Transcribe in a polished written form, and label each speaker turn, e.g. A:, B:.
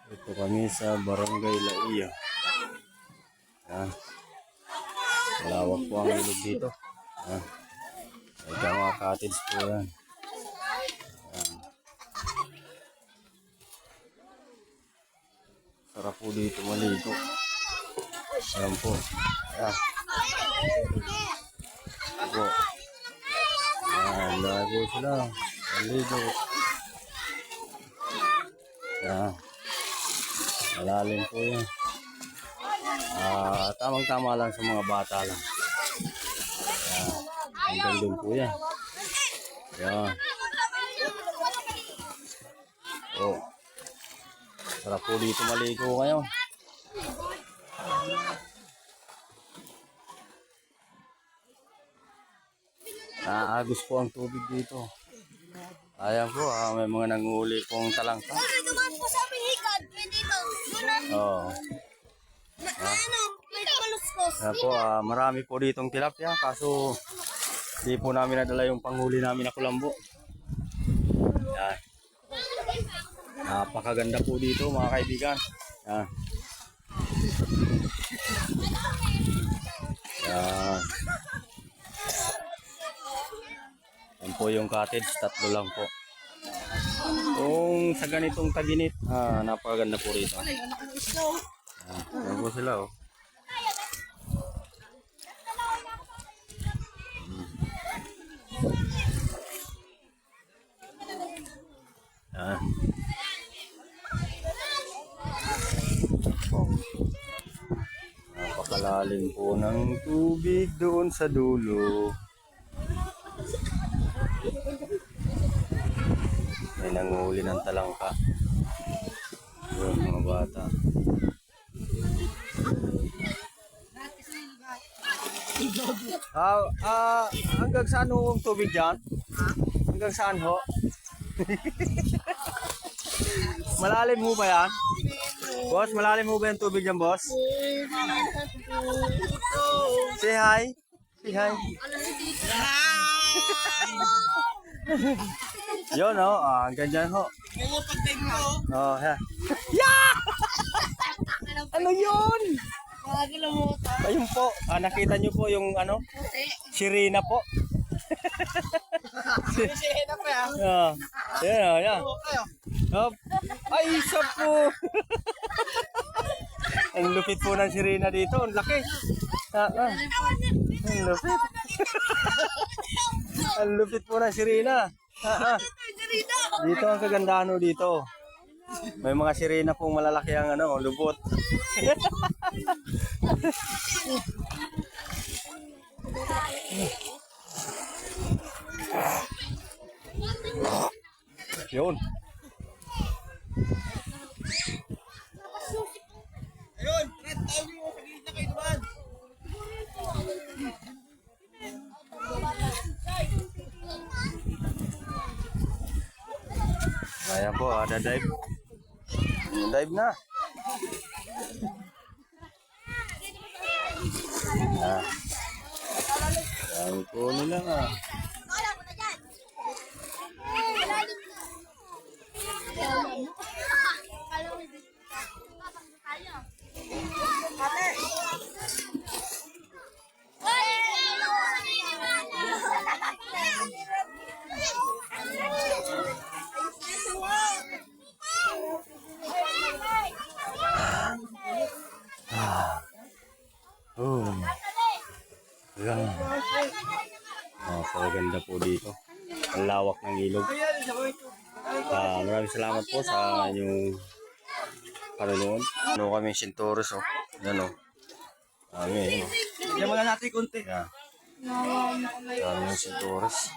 A: Ito kami sa Barangay Laiya. Yan. Malawak po ang ilog dito. Yan. Ito mga cottage po yan. Yan. Sarap po dito maligo. Ayan po. Yan. Ito. Yan. Lago sila. Maligo. Yan. Malalim po yan. Tamang-tama lang sa mga bata lang. Yan. Hanggang doon po yan. Yan. Oh. Sarap po dito maligo ngayon. Naagos po ang tubig dito. Ayan po, may mga nanguhuli pong talangka.
B: Dumaan po sa aming hikad. Dito.
A: Oo.
B: May kaluskos.
A: Ayan po, marami po ditong tilapia. Kaso, di po namin nadala yung panghuli namin na kulambo. Yan. Napakaganda po dito mga kaibigan. Yan. Yan. Yan po yung cottage, 3 lang po. Kung sa ganitong taginit, napakaganda po rito. Yan po sila oh. Yan. Napakalalim po ng tubig doon sa dulo. May nanguhuli ng talangka. Yun, mga bata. Hanggang saan ho ang tubig dyan? Hanggang saan ho? Malalim ho ba yan? Boss, malalim ho ba yung tubig dyan, boss? Say hi. Say hi. Yun, oh. Hanggang dyan ho. Oh, ha. Yeah! Ano yun? Ayun po. Nakita nyo po yung ano? Sirena po.
B: Sirena po yan.
A: Yan, yan. Ay, isa po. Ang lupit po ng sirena dito. Ang laki. Ang lupit. Ang lupit po ng sirena. Dito ang kagandahan dito. May mga sirena pong malalaki ang lubot. Yun.
B: Ayun, Fred, tayo mo sa gilid na kayo naman.
A: Ayan po, dive. Dive na. Ayan po nila nga. Yan. Napakaganda po dito. Ang lawak ng ilog. Maraming salamat po sa inyong panonood. Ano kami Sintoros oh. Yan oh. Amin.
B: Diyan muna natin konti.
A: Yan. Yan yung Sintoros.